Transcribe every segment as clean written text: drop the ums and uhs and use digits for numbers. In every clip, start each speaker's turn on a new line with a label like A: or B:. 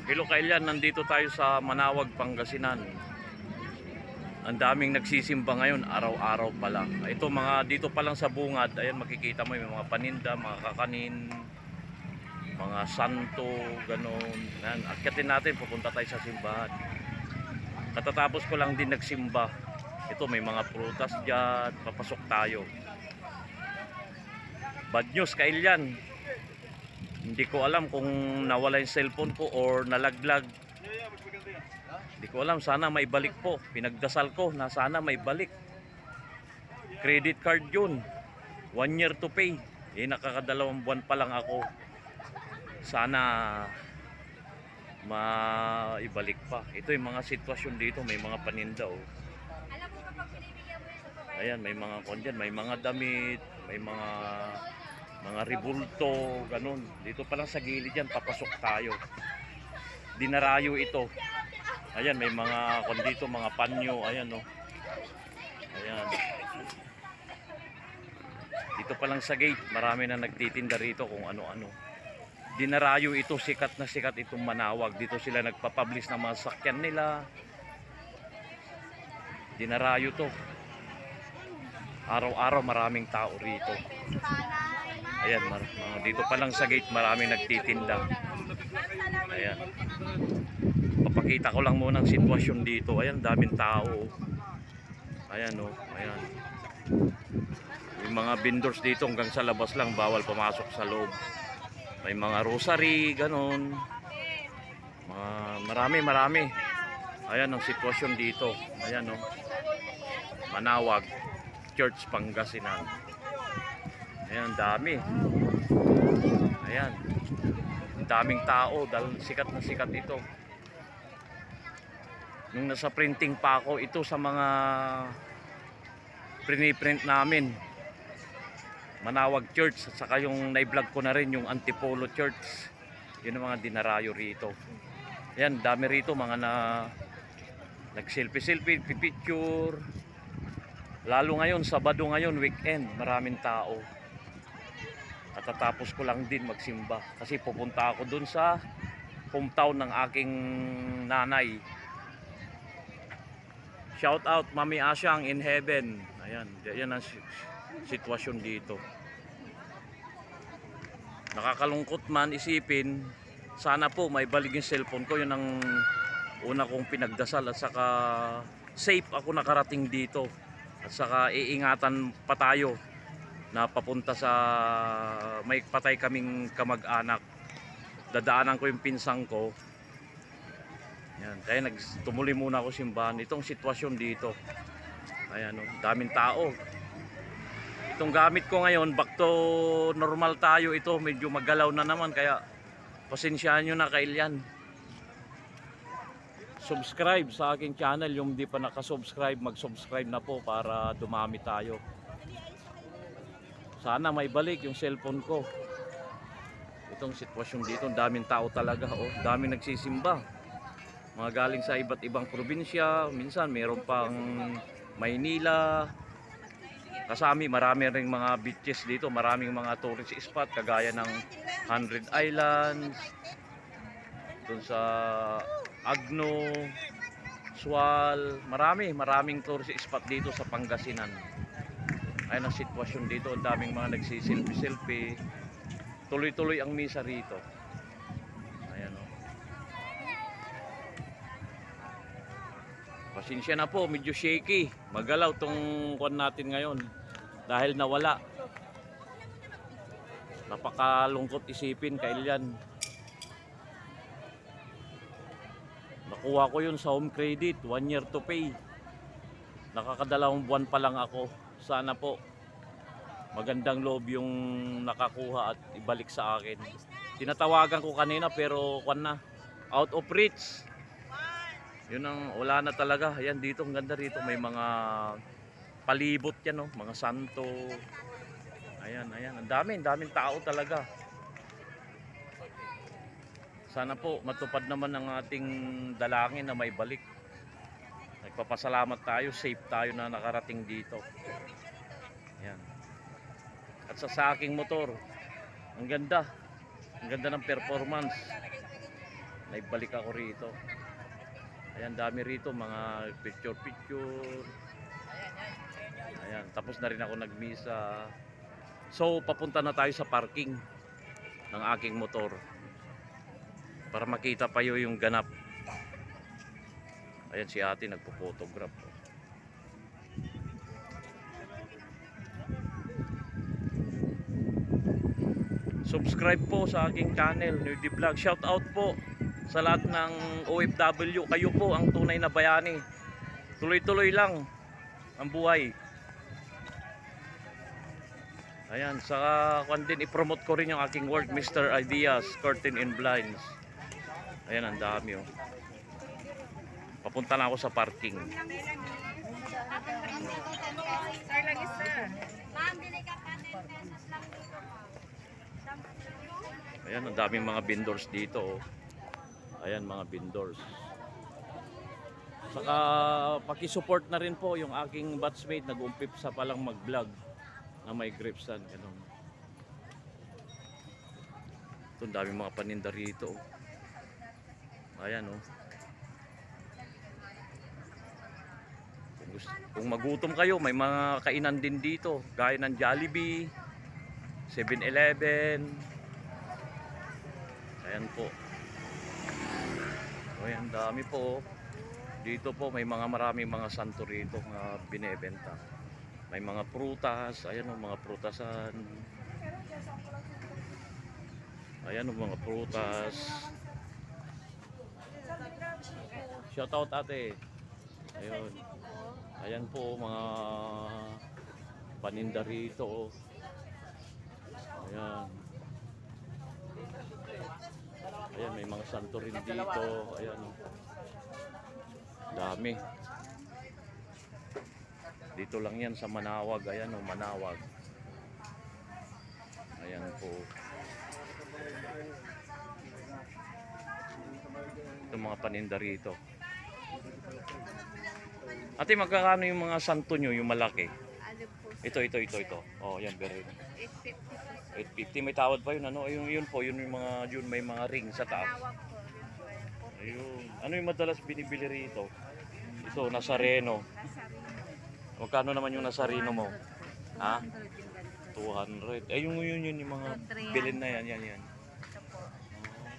A: Hello Kailian, nandito tayo sa Manawag, Pangasinan. Ang daming nagsisimba ngayon, araw-araw pala. Ito mga dito pa lang sa bungad, ayan makikita mo yung mga paninda, mga kakanin, mga santo, ganon. Yan, akyatin natin, pupunta tayo sa simbahan. Katatapos ko lang din nagsimba. Ito may mga prutas dyan, papasok tayo. Bad news Kailian. Hindi ko alam kung nawala yung cellphone ko or nalaglag. Hindi ko alam, sana may balik po. Pinagdasal ko na sana may balik. Credit card yun. 1 year to pay. Nakakadalawang buwan pa lang ako. Sana maibalik pa. Ito yung mga sitwasyon dito. May mga paninda oh. Ayan, may mga kondyan, may mga damit, may mga ribulto, ganun. Dito pa lang sa gilid yan, papasok tayo. Dinarayo ito. Ayan, may mga kondito, mga panyo, ayan oh. Ayan. Dito pa lang sa gate, marami na nagtitinda rito kung ano-ano. Dinarayo ito, sikat na sikat itong Manawag. Dito sila nagpapublish ng mga sakyan nila. Dinarayo to. Araw-araw maraming tao rito. Ayan, dito pa lang sa gate maraming nagtitinda. Ayan. Papakita ko lang muna ang sitwasyon dito. Ayan, daming tao. Ayan oh, ayan. May mga vendors dito hanggang sa labas lang, bawal pumasok sa loob. May mga rosary, ganon. Marami. Ayan ang sitwasyon dito. Ayan oh. Manawag Church, Pangasinan. Ayan, dami. Ayan. Daming tao dahil sikat na sikat ito. Nung nasa printing pa ako, ito sa mga print namin. Manawag Church, at saka yung na-vlog ko na rin yung Antipolo Church. Yun ang mga dinarayo rito. Ayan, dami rito mga nag-selfie, picture. Lalo ngayon, Sabado ngayon, weekend, maraming tao. Katatapos ko lang din magsimba kasi pupunta ako dun sa hometown ng aking nanay. Shout out Mami Asyang in heaven. Ayan, yan ang sitwasyon dito. Nakakalungkot man isipin, sana po may balik yung cellphone ko. Yun ang una kong pinagdasal at saka safe ako nakarating dito. At saka iingatan pa tayo na papunta sa may patay kaming kamag-anak. Dadaanan ko yung pinsang ko. Yan, kaya tumuloy muna ako simbahan. Itong sitwasyon dito. Ayan, oh, daming tao. Itong gamit ko ngayon, back to normal tayo ito. Medyo magalaw na naman kaya pasensyahan nyo na Kailian. Subscribe sa aking channel, yung di pa nakasubscribe, mag-subscribe na po para dumami tayo. Sana may balik yung cellphone ko. Itong sitwasyon dito, daming tao talaga oh. Daming nagsisimba. Mga galing sa iba't ibang probinsya, minsan meron pang Maynila. Kasami, marami ring mga beaches dito, maraming mga tourist spot kagaya ng 100 Islands. Doon sa Agno, Sual, maraming tourist spot dito sa Pangasinan. Ayun ang sitwasyon dito, ang daming mga nagsiselfie. Tuloy-tuloy ang misa rito. Ayan o. Pasensya na po, medyo shaky. Magalaw tong kuwan natin ngayon dahil nawala. Napakalungkot isipin Kailian. Nakuha ko yun sa home credit, 1 year to pay. Nakakadalawang buwan pa lang ako. Sana po magandang loob yung nakakuha at ibalik sa akin. Tinatawagan ko kanina pero kwan na, out of reach. Yun ang wala na talaga. Ayan dito, ang ganda rito. May mga palibot yan oh, mga santo. Ayan, ang daming tao talaga. Sana po matupad naman ang ating dalangin na may balik. Nagpapasalamat tayo, safe tayo na nakarating dito. Yan. At sa aking motor, ang ganda ng performance. naibalik ako rito. Ayan, dami rito, mga picture. Ayan, tapos na rin ako nagmisa. So, papunta na tayo sa parking ng aking motor para makita pa yung ganap. Ayan si ate nagpo-photograph. Subscribe po sa aking channel, Nerdy Vlog. Shout out po sa lahat ng OFW. Kayo po ang tunay na bayani. Tuloy-tuloy lang ang buhay. Ayan, saka kung din i-promote ko rin yung aking work, Mr. Ideas, Curtain and Blinds. Ayan, ang dami oh. Papunta na ako sa parking. Ayan, ang daming mga vendors dito oh. Ayan, mga vendors. Saka paki-support na rin po yung aking batchmate, nag-umpip sa palang mag-vlog na may grapes-an, ganun. Ito, ang daming mga paninda rito oh. Ayan oh. Kung magutom kayo, may mga kainan din dito, gaya ng Jollibee, 7-Eleven. Ayan po. Ayan, dami po. Dito po may maraming mga santo rito na binebenta. May mga prutas, ayan o, mga prutasan. Ayan o, mga prutas. Shout out ate. Ayun. Ayan po mga paninda rito. Ayan. Ayan, may mga santo rin dito. Ayan. Dami. Dito lang yan sa Manawag. Ayan o, Manawag. Ayan po. Ito mga paninda rito. Ate, magkakano yung mga santo nyo, yung malaki? Ito. Oh, yan, very. 850. May tawad pa yun, ano? Yun po, yun yung mga, yun may mga ring sa taas. Ayun. Ano yung madalas binibili rito? Ito, Nazareno. Magkano naman yung Nazareno mo? Ha? 200. Ay, yun yung mga bilin na yan.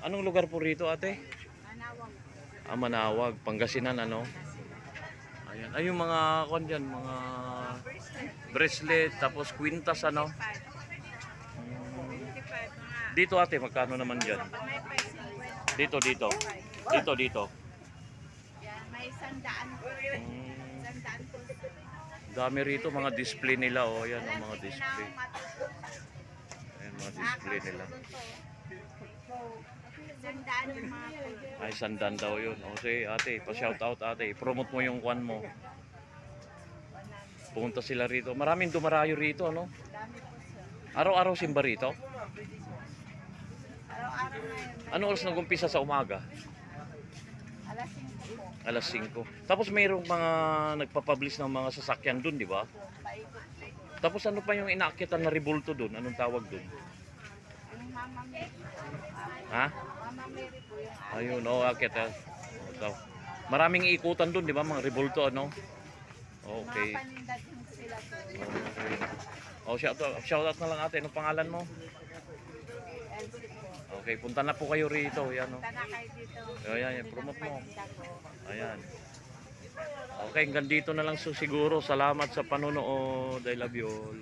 A: Anong lugar po rito, ate?
B: Manawag.
A: Ah, Manawag, Pangasinan, ano? Ayan. Ay, yung mga, dyan, mga bracelet, tapos kwintas, ano? Dito, ate, magkano naman dyan? Dito.
B: Yan, may 100 po. 100 po.
A: Dami rito, mga display nila, oh. Ayan, ang mga display. Ayan, mga display nila.
B: 100 yung mga po.
A: Ay, sandan daw yun. O, sige, ate, pa-shout out, ate. Promote mo yung kwan mo. Pumunta sila rito. Maraming dumarayo rito, ano?
B: Dami po sir.
A: Araw-araw simba rito?
B: Araw-araw na yun.
A: Ano oras nag-umpisa sa umaga?
B: Alas 5 po.
A: Alas 5. Tapos mayroong mga nagpapublish ng mga sasakyan dun, di ba?
B: Paikot.
A: Tapos ano pa yung inaakitan na rebulto dun? Anong tawag dun?
B: Yung Mama Mary.
A: Ha?
B: Mama Mary po yung
A: Ayun, akit. Maraming ikutan dun, di ba? Mga rebulto, ano? Okay.
B: mga paninda din sila po.
A: Okay. Oh, shout out na lang ate. Anong pangalan mo?
B: LC po.
A: Okay, punta na po kayo rito. Yan, oh.
B: Punta na kayo dito.
A: Ayan, promote mo.
B: Paninda po.
A: Ayan. Okay, hanggang dito na lang siguro. Salamat sa panonood. I love you all.